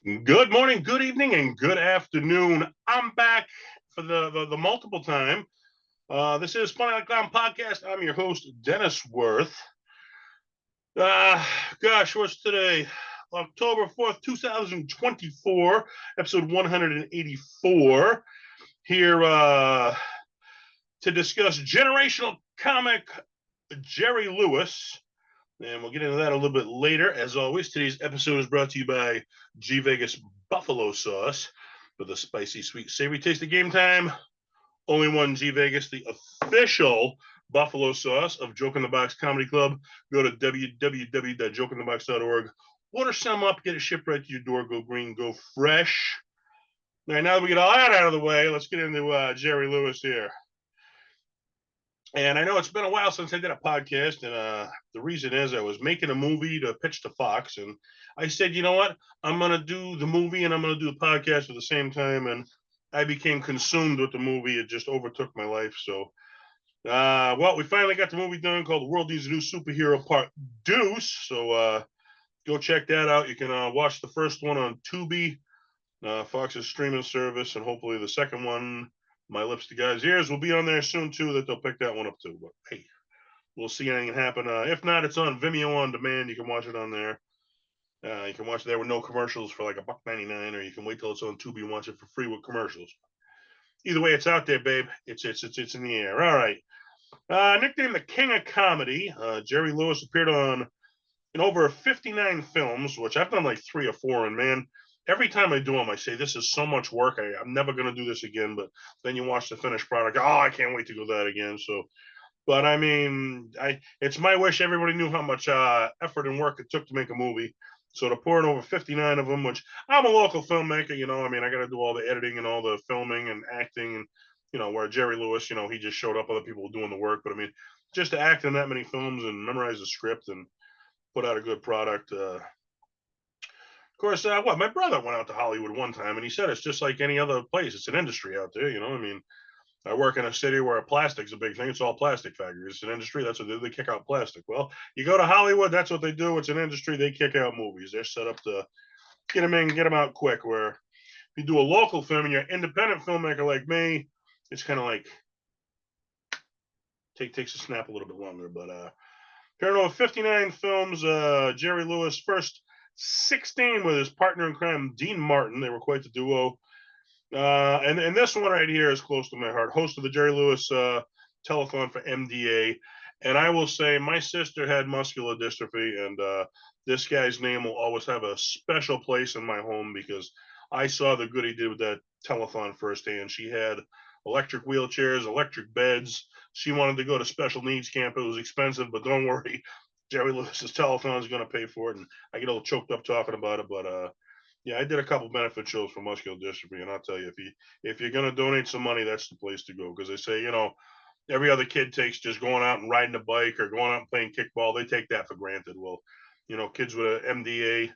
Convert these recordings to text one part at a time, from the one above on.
Good morning, good evening, and good afternoon. I'm back for the multiple time. This is Funny Like Clown Podcast. I'm your host, Dennis Wirth. Uh, what's today? October 4th, 2024, episode 184. Here to discuss generational comic Jerry Lewis. And we'll get into that a little bit later. As always, today's episode is brought to you by G Vegas Buffalo Sauce for the spicy, sweet, savory taste of game time. Only one G Vegas, the official Buffalo Sauce of Joke in the Box Comedy Club. Go to www.jokeinthebox.org. Order some up, get it shipped right to your door. Go green, go fresh. All right, now that we get all that out of the way, let's get into Jerry Lewis here. And I know it's been a while since I did a podcast, and the reason is I was making a movie to pitch to Fox, and I said, you know what, I'm going to do the movie and I'm going to do the podcast at the same time, and I became consumed with the movie. It just overtook my life. So, we finally got the movie done called The World Needs a New Superhero Part Deuce. So go check that out. You can watch the first one on Tubi, Fox's streaming service, and hopefully the second one, My Lips to God's Ears, will be on there soon too. That they'll pick that one up too. But hey, we'll see anything happen. If not, it's on Vimeo on demand. You can watch it on there. You can watch it there with no commercials for like $1.99, or you can wait till it's on Tubi and watch it for free with commercials. Either way, it's out there, babe. It's in the air. All right. Nicknamed the King of Comedy, Jerry Lewis appeared on in over 59 films, which I've done like 3 or 4, and man, every time I do them, I say this is so much work. I'm never going to do this again. But then you watch the finished product. Oh, I can't wait to do that again. So, but I mean, it's my wish everybody knew how much effort and work it took to make a movie. So to pour in over 59 of them, which I'm a local filmmaker, I mean, I got to do all the editing and all the filming and acting, and where Jerry Lewis, he just showed up, other people doing the work. But I mean, just to act in that many films and memorize the script and put out a good product. Of course, my brother went out to Hollywood one time, and he said it's just like any other place. It's an industry out there, I mean, I work in a city where plastic's a big thing. It's all plastic factories. It's an industry. That's what they kick out plastic. Well, you go to Hollywood, that's what they do. It's an industry. They kick out movies. They're set up to get them in, get them out quick. Where if you do a local film and you're an independent filmmaker like me, it's kind of like takes a snap a little bit longer. But appearing over 59 films, Jerry Lewis first 16 with his partner in crime, Dean Martin. They were quite the duo. And this one right here is close to my heart. Host of the Jerry Lewis telethon for MDA. And I will say my sister had muscular dystrophy, and this guy's name will always have a special place in my home because I saw the good he did with that telethon firsthand. She had electric wheelchairs, electric beds. She wanted to go to special needs camp. It was expensive, but don't worry. Jerry Lewis's telethon is going to pay for it. And I get a little choked up talking about it, but yeah, I did a couple benefit shows for muscular dystrophy, and I'll tell you, if you're going to donate some money, that's the place to go, because they say, every other kid takes just going out and riding a bike or going out and playing kickball. They take that for granted. Well, kids with an MDA,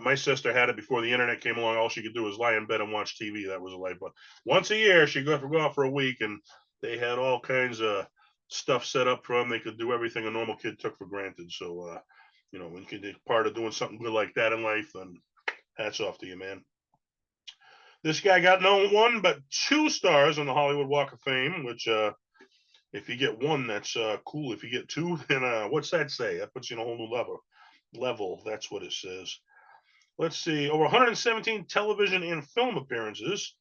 my sister had it before the internet came along. All she could do was lie in bed and watch TV. That was her life. But once a year, she'd go out for a week, and they had all kinds of stuff set up for them. They could do everything a normal kid took for granted. So, when you can be part of doing something good like that in life, then hats off to you, man. This guy got no 1 but 2 stars on the Hollywood Walk of Fame, which if you get 1, that's cool. If you get 2, then what's that say? That puts you in a whole new level. That's what it says. Let's see. Over 117 television and film appearances.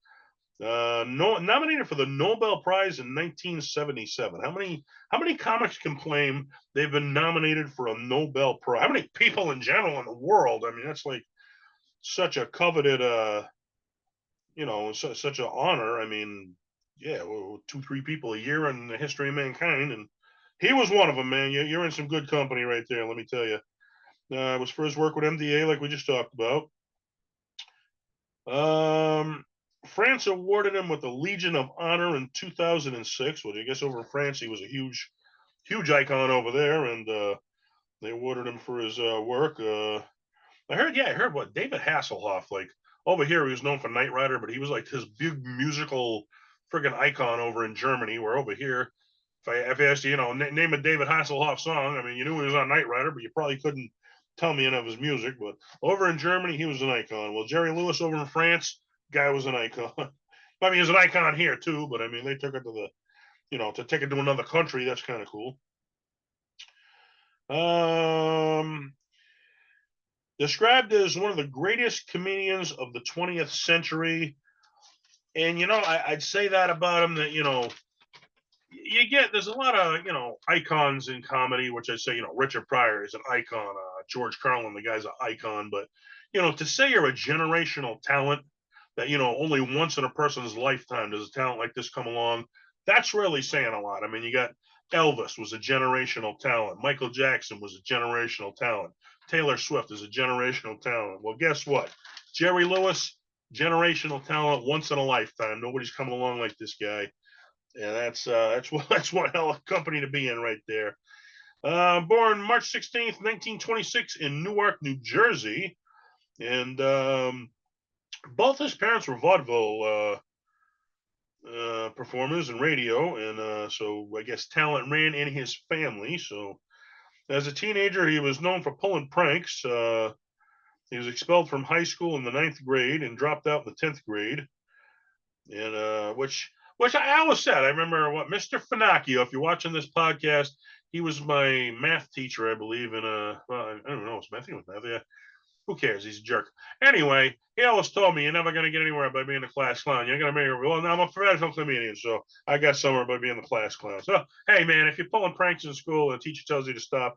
Nominated for the Nobel Prize in 1977. How many comics can claim they've been nominated for a Nobel Prize? How many people in general in the world? I mean, that's like such a coveted such an honor. I mean, yeah, 2-3 people a year in the history of mankind, and he was one of them, man. You're in some good company right there, let me tell you. It was for his work with MDA, like we just talked about. France awarded him with the Legion of Honor in 2006, which I guess over in France he was a huge icon over there, and they awarded him for his work. I heard what David Hasselhoff, like over here he was known for Knight Rider, but he was like his big musical friggin' icon over in Germany. Where over here, if I asked you, name a David Hasselhoff song, I mean, you knew he was on Knight Rider, but you probably couldn't tell me any of his music, but over in Germany, he was an icon. Well, Jerry Lewis over in France, guy was an icon. I mean, he's an icon here too, but I mean, they took it to the, to take it to another country. That's kind of cool. Described as one of the greatest comedians of the 20th century. And, I'd say that about him, that, there's a lot of, icons in comedy, which I say, Richard Pryor is an icon. George Carlin, the guy's an icon. But, to say you're a generational talent, that, only once in a person's lifetime does a talent like this come along, that's really saying a lot. I mean, you got Elvis was a generational talent. Michael Jackson was a generational talent. Taylor Swift is a generational talent. Well, guess what? Jerry Lewis, generational talent, once in a lifetime. Nobody's coming along like this guy. Yeah, that's one hell of a company to be in right there. Born March 16th, 1926 in Newark, New Jersey. And both his parents were vaudeville performers in radio. And so I guess talent ran in his family. So as a teenager, he was known for pulling pranks. He was expelled from high school in the 9th grade and dropped out in the 10th grade. And which I always said, I remember Mr. Finocchio, if you're watching this podcast, he was my math teacher, I believe, in well, I don't know, I think it was math, yeah. Who cares? He's a jerk. Anyway, he always told me you're never going to get anywhere by being a class clown. You're going to make it. Well, now I'm a professional comedian, so I got somewhere by being the class clown. So, hey, man, if you're pulling pranks in school and the teacher tells you to stop,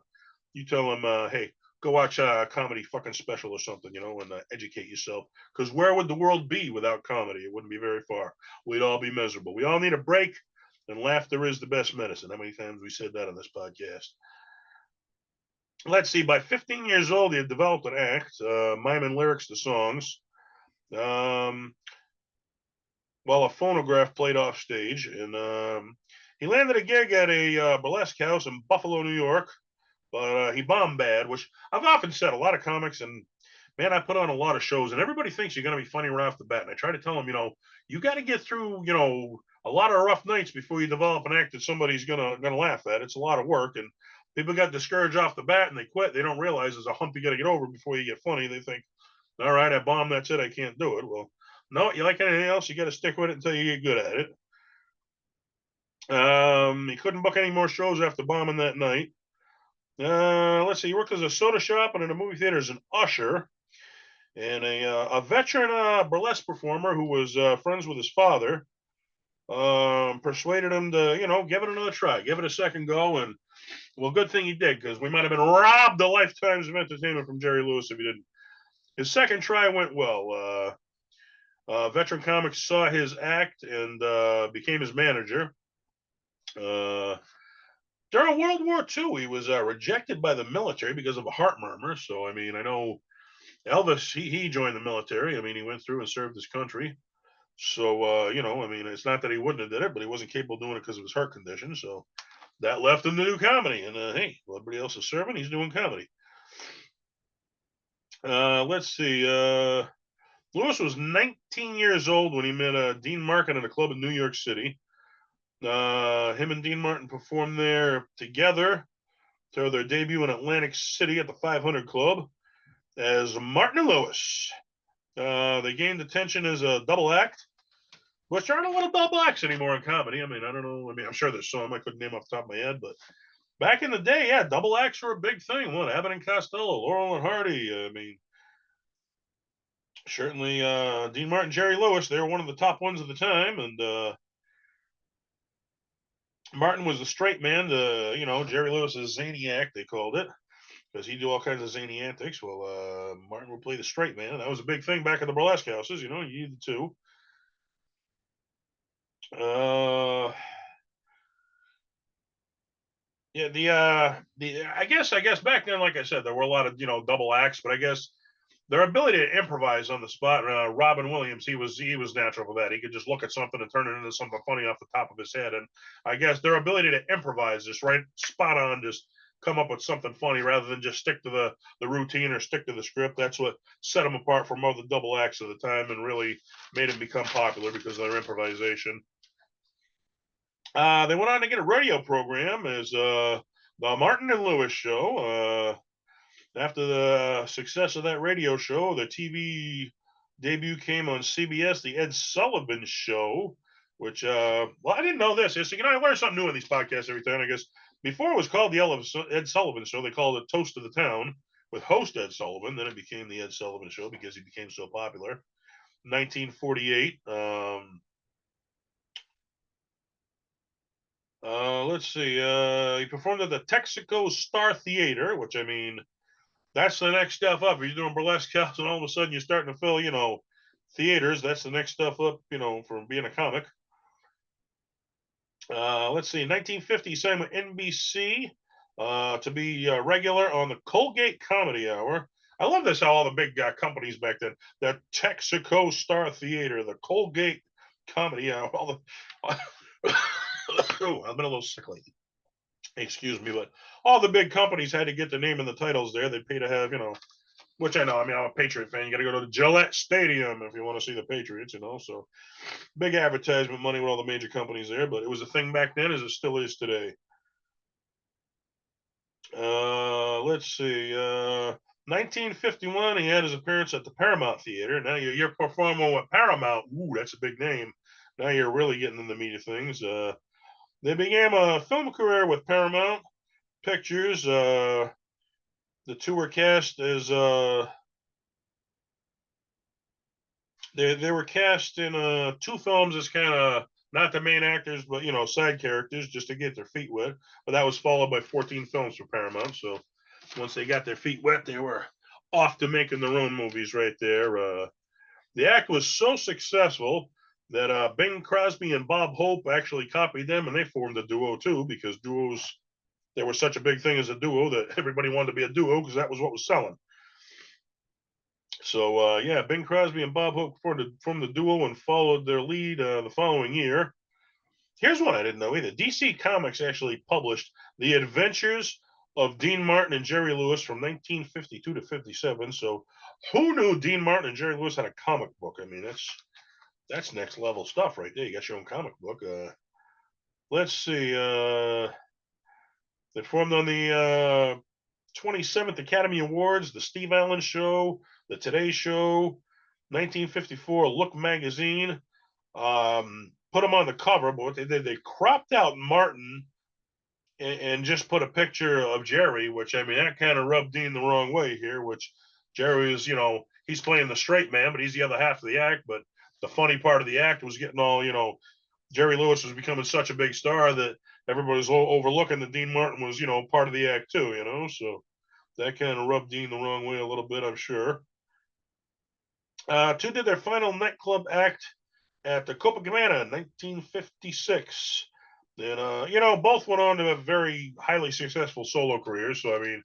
you tell him, hey, go watch a comedy fucking special or something, and educate yourself. Because where would the world be without comedy? It wouldn't be very far. We'd all be miserable. We all need a break, and laughter is the best medicine. How many times we said that on this podcast? Let's see, by 15 years old, he had developed an act, miming lyrics to songs, while a phonograph played off stage. And he landed a gig at a burlesque house in Buffalo, New York, but he bombed bad, which I've often said. A lot of comics, and man, I put on a lot of shows, and everybody thinks you're going to be funny right off the bat. And I try to tell them, you got to get through, a lot of rough nights before you develop an act that somebody's gonna laugh at. It's a lot of work, and people got discouraged off the bat and they quit. They don't realize there's a hump you got to get over before you get funny. They think, all right, I bombed, that's it, I can't do it. Well, no, you like anything else, you got to stick with it until you get good at it. He couldn't book any more shows after bombing that night. Let's see, he worked as a soda shop and in a movie theater as an usher. And a veteran burlesque performer who was friends with his father persuaded him to, give it another try, give it a second go. And well, good thing he did, because we might have been robbed of lifetimes of entertainment from Jerry Lewis if he didn't. His second try went well. Veteran comics saw his act and became his manager. During World War II, he was rejected by the military because of a heart murmur. So, I mean, I know Elvis, he joined the military. I mean, he went through and served his country. So, I mean, it's not that he wouldn't have did it, but he wasn't capable of doing it because of his heart condition. So that left him to do comedy. And hey, well, everybody else is serving, he's doing comedy. Let's see. Lewis was 19 years old when he met Dean Martin at a club in New York City. Him and Dean Martin performed there together to their debut in Atlantic City at the 500 Club as Martin and Lewis. They gained attention as a double act, which aren't a lot of double acts anymore in comedy. I mean, I don't know. I mean, I'm sure there's some I couldn't name off the top of my head, but back in the day, yeah, double acts were a big thing. What, Abbott and Costello, Laurel and Hardy. I mean, certainly Dean Martin, Jerry Lewis, they were one of the top ones at the time. And Martin was the straight man to, Jerry Lewis's zany act, they called it, because he'd do all kinds of zany antics. Well, Martin would play the straight man. That was a big thing back in the burlesque houses, you needed the two. Yeah, I guess back then, like I said, there were a lot of double acts, but I guess their ability to improvise on the spot. Robin Williams, he was natural for that. He could just look at something and turn it into something funny off the top of his head. And I guess their ability to improvise, just right spot on, just come up with something funny rather than just stick to the routine or stick to the script. That's what set them apart from other double acts of the time and really made them become popular because of their improvisation. They went on to get a radio program as the Martin and Lewis Show. After the success of that radio show, the TV debut came on CBS, the Ed Sullivan Show, which, well, I didn't know this. So, I learn something new in these podcasts every time. I guess before it was called the Ed Sullivan Show, they called it Toast of the Town with host Ed Sullivan. Then it became the Ed Sullivan Show because he became so popular. 1948. Let's see. He performed at the Texaco Star Theater, which, I mean, that's the next step up. If you're doing burlesque counts and all of a sudden you're starting to fill, theaters, that's the next stuff up, from being a comic. Let's see. 1950, he signed with NBC to be regular on the Colgate Comedy Hour. I love this, how all the big companies back then, the Texaco Star Theater, the Colgate Comedy Hour, all the. Oh, I've been a little sickly. Excuse me, but all the big companies had to get the name and the titles there. They'd pay to have, which I know. I mean, I'm a Patriot fan. You got to go to the Gillette Stadium if you want to see the Patriots, So big advertisement money with all the major companies there, but it was a thing back then as it still is today. Let's see. 1951, he had his appearance at the Paramount Theater. Now you're performing with Paramount. Ooh, that's a big name. Now you're really getting in the meat of things. They began a film career with Paramount Pictures. The two were cast as they were cast in two films as kind of not the main actors, but side characters just to get their feet wet. But that was followed by 14 films for Paramount. So once they got their feet wet, they were off to making their own movies right there. The act was so successful that Bing Crosby and Bob Hope actually copied them, and they formed a duo too, because duos, they were such a big thing as a duo that everybody wanted to be a duo because that was what was selling. So yeah, Bing Crosby and Bob Hope formed the duo and followed their lead the following year. Here's one I didn't know either. DC Comics actually published The Adventures of Dean Martin and Jerry Lewis from 1952 to 57. So who knew Dean Martin and Jerry Lewis had a comic book? I mean, that's next level stuff right there. You got your own comic book. Let's see. They formed on the 27th Academy Awards, the Steve Allen Show, the Today Show, 1954 Look Magazine. Put him on the cover, but what they did, they cropped out Martin and just put a picture of Jerry, which, I mean, that kind of rubbed Dean the wrong way here, which Jerry is, he's playing the straight man, but he's the other half of the act. But the funny part of the act was getting all, Jerry Lewis was becoming such a big star that everybody was overlooking that Dean Martin was, part of the act too, So that kind of rubbed Dean the wrong way a little bit, I'm sure. Two did their final nightclub act at the Copacabana in 1956. And, both went on to have very highly successful solo careers. So, I mean,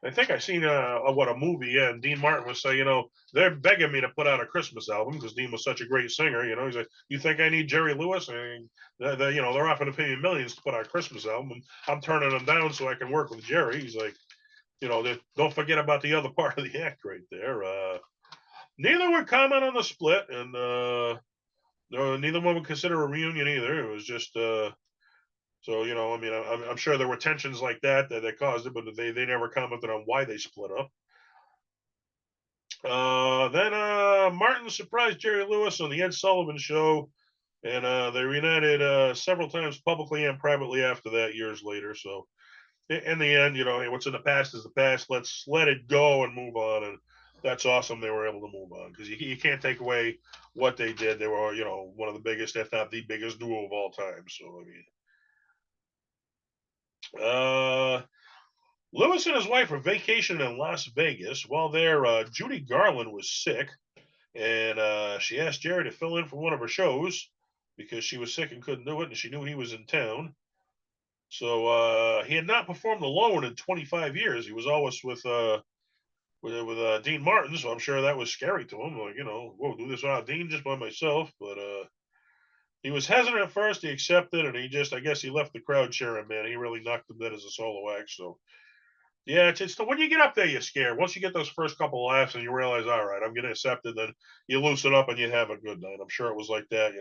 I think I seen a movie, yeah, and Dean Martin was saying, they're begging me to put out a Christmas album because Dean was such a great singer. He's like, you think I need Jerry Lewis? I mean, they're offering to pay me millions to put out a Christmas album, and I'm turning them down so I can work with Jerry. He's like, don't forget about the other part of the act right there. Neither would comment on the split, and no, neither one would consider a reunion either. It was just so I mean, I'm sure there were tensions like that caused it, but they never commented on why they split up. Then Martin surprised Jerry Lewis on the Ed Sullivan Show, and they reunited several times publicly and privately after that years later. So in the end, what's in the past is the past. Let's let it go and move on. And that's awesome. They were able to move on because you can't take away what they did. They were, one of the biggest, if not the biggest duo of all time. So, I mean, Lewis and his wife were vacationing in Las Vegas. While there, Judy Garland was sick, and she asked Jerry to fill in for one of her shows because she was sick and couldn't do it, and she knew he was in town. So he had not performed alone in 25 years. He was always with Dean Martin, so I'm sure that was scary to him. Like, whoa, do this without Dean, just by myself. But he was hesitant at first. He accepted, and I guess he left the crowd cheering. Man, he really knocked him dead as a solo act. So yeah, it's when you get up there, you're scared. Once you get those first couple of laughs and you realize, all right, I'm getting accepted, then you loosen up and you have a good night. I'm sure it was like that.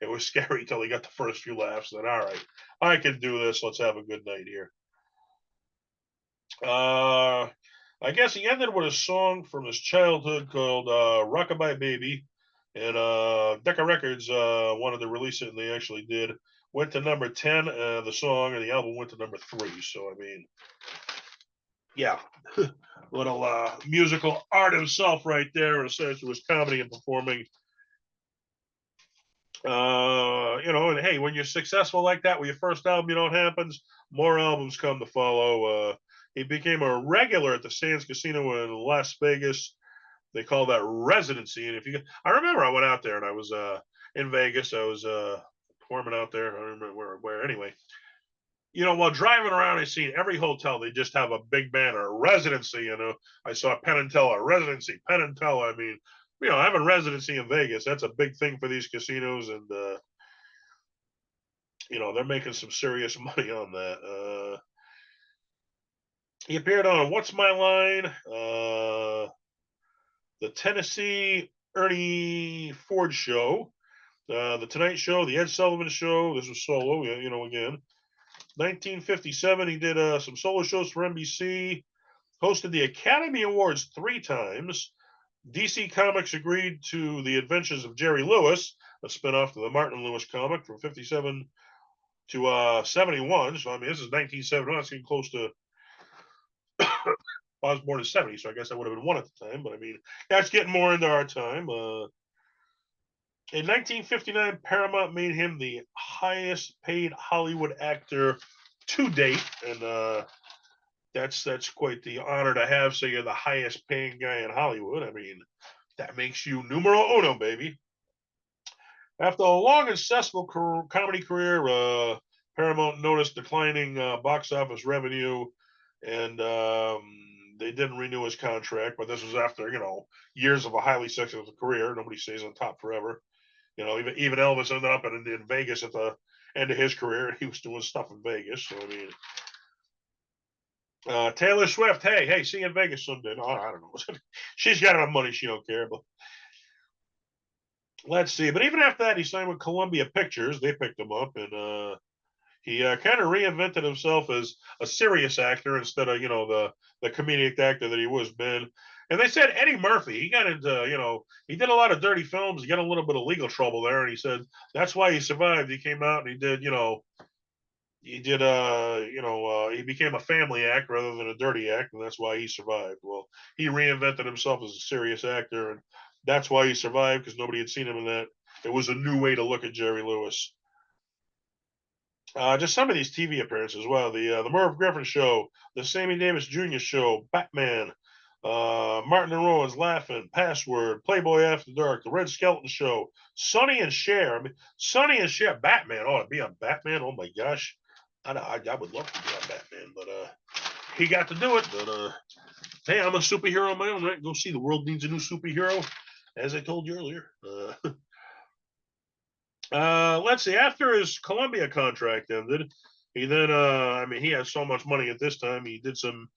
It was scary till he got the first few laughs. Then, all right, I can do this. Let's have a good night here. Uh, I guess he ended with a song from his childhood called "Rockabye Baby," and Decca Records wanted to release it, and they actually did. Went to number 10. The song and the album went to number 3. So I mean, yeah, little musical art himself right there, aside from his comedy and performing. And hey, when you're successful like that, with your first album, happens, more albums come to follow. He became a regular at the Sands Casino in Las Vegas. They call that residency. And I remember I went out there and I was in Vegas. I was performing out there. I don't remember where anyway. While driving around, I seen every hotel. They just have a big banner, residency. I saw Penn and Teller, residency, Penn and Teller. I mean, having residency in Vegas, that's a big thing for these casinos. And, they're making some serious money on that. He appeared on What's My Line, the Tennessee Ernie Ford Show, the Tonight Show, the Ed Sullivan Show. This was solo, again. 1957, he did some solo shows for NBC, hosted the Academy Awards 3 times. DC Comics agreed to The Adventures of Jerry Lewis, a spinoff of the Martin Lewis comic from 57 to 71. So, I mean, this is 1971. That's getting close to. I was born in 70, so I guess I would have been 1 at the time. But I mean, that's getting more into our time. In 1959, Paramount made him the highest paid Hollywood actor to date, and that's quite the honor to have. So you're the highest paying guy in Hollywood. I mean, that makes you numero uno, baby. After a long and successful comedy career, Paramount noticed declining box office revenue, and they didn't renew his contract. But this was after years of a highly successful career. Nobody stays on top forever. Even Elvis ended up in Vegas at the end of his career. He was doing stuff in Vegas. So I mean, Taylor Swift, hey, see you in Vegas someday. No, I don't know. She's got enough money; she don't care. But let's see. But even after that, he signed with Columbia Pictures. They picked him up, and he kind of reinvented himself as a serious actor instead of the comedic actor that he was been. And they said Eddie Murphy, he got into he did a lot of dirty films. He got a little bit of legal trouble there, and he said that's why he survived. He came out and he did he became a family act rather than a dirty act, and that's why he survived. Well, he reinvented himself as a serious actor, and that's why he survived, because nobody had seen him in that. It was a new way to look at Jerry Lewis. Just some of these TV appearances. Well, the Merv Griffin Show, the Sammy Davis Jr. Show, Batman, Martin and Rowan's Laughing, Password, Playboy After Dark, The Red Skeleton Show, Sonny and Cher. I mean, Sonny and Cher, Batman. Oh, to be on Batman. Oh my gosh, I would love to be on Batman, but he got to do it. But hey, I'm a superhero on my own, right? Go see. The world needs a new superhero, as I told you earlier. Let's see. After his Columbia contract ended, he then, he had so much money at this time. He did some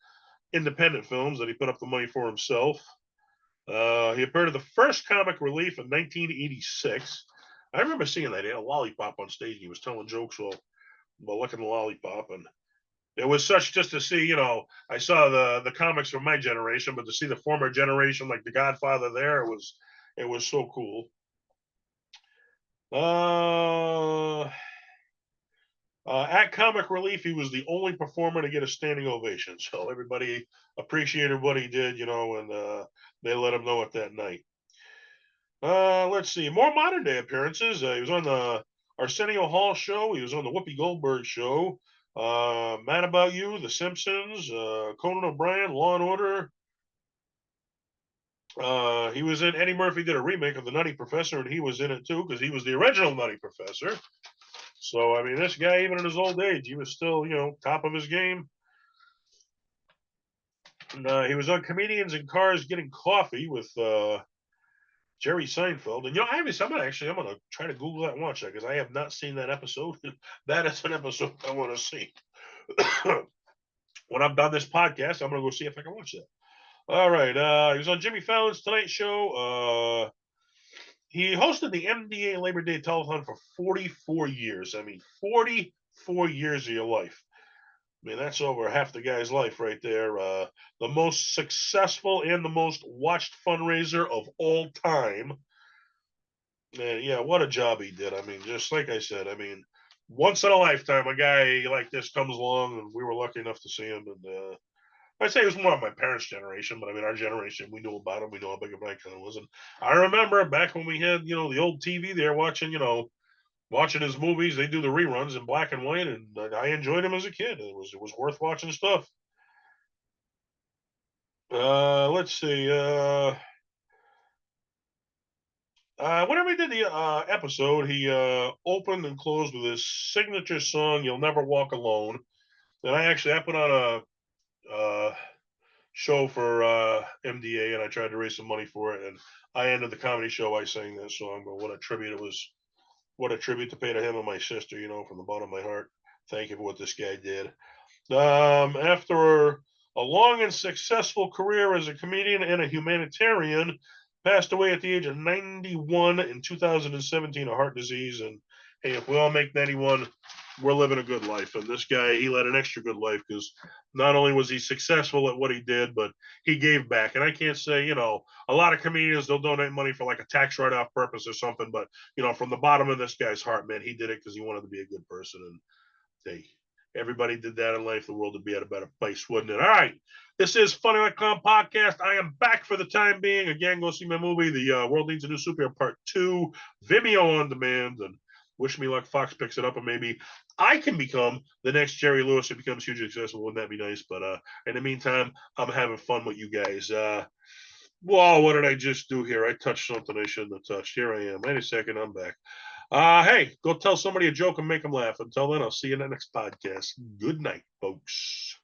independent films that he put up the money for himself. He appeared in the first comic relief in 1986. I remember seeing that. He had a lollipop on stage. And he was telling jokes while licking the lollipop, and it was such just to see. I saw the comics from my generation, but to see the former generation, like The Godfather, there, it was so cool. At Comic Relief, he was the only performer to get a standing ovation. So everybody appreciated what he did, and they let him know it that night. Let's see. More modern day appearances. He was on the Arsenio Hall show. He was on the Whoopi Goldberg show. Mad About You, The Simpsons, Conan O'Brien, Law and Order. He was in Eddie Murphy did a remake of The Nutty Professor, and he was in it too, because he was the original Nutty Professor. So, I mean, this guy, even in his old age, he was still, top of his game. And, he was on Comedians in Cars Getting Coffee with Jerry Seinfeld. And, I'm going to try to Google that and watch that, because I have not seen that episode. That is an episode I want to see. When I'm done this podcast, I'm going to go see if I can watch that. All right. He was on Jimmy Fallon's Tonight Show. He hosted the MDA Labor Day Telethon for 44 years. I mean, 44 years of your life. I mean, that's over half the guy's life right there. The most successful and the most watched fundraiser of all time. And yeah, what a job he did. I mean, just like I said, I mean, once in a lifetime, a guy like this comes along, and we were lucky enough to see him. And I'd say it was more of my parents' generation, but I mean, our generation, we knew about him. We know how big a icon it was. And I remember back when we had, the old TV there watching, watching his movies. They do the reruns in black and white, and I enjoyed him as a kid. It was worth watching stuff. Let's see. Whenever he did the episode, he opened and closed with his signature song "You'll Never Walk Alone." And I put on a show for MDA, and I tried to raise some money for it. And I ended the comedy show. I sang that song. But what a tribute it was! What a tribute to pay to him and my sister. From the bottom of my heart. Thank you for what this guy did. After a long and successful career as a comedian and a humanitarian, passed away at the age of 91 in 2017 of heart disease. And hey, if we all make 91, we're living a good life. And this guy, he led an extra good life because not only was he successful at what he did, but he gave back. And I can't say, a lot of comedians, they'll donate money for like a tax write off purpose or something. But, from the bottom of this guy's heart, man, he did it because he wanted to be a good person. And hey, everybody did that in life, the world would be at a better place, wouldn't it? All right. This is Funny Like Clown Podcast. I am back for the time being. Again, go see my movie, The World Needs a New Superhero Part 2, Vimeo on demand. And wish me luck. Fox picks it up, and maybe I can become the next Jerry Lewis who becomes hugely successful. Wouldn't that be nice? But in the meantime, I'm having fun with you guys. Whoa, what did I just do here? I touched something I shouldn't have touched. Here I am. Wait a second. I'm back. Hey, go tell somebody a joke and make them laugh. Until then, I'll see you in the next podcast. Good night, folks.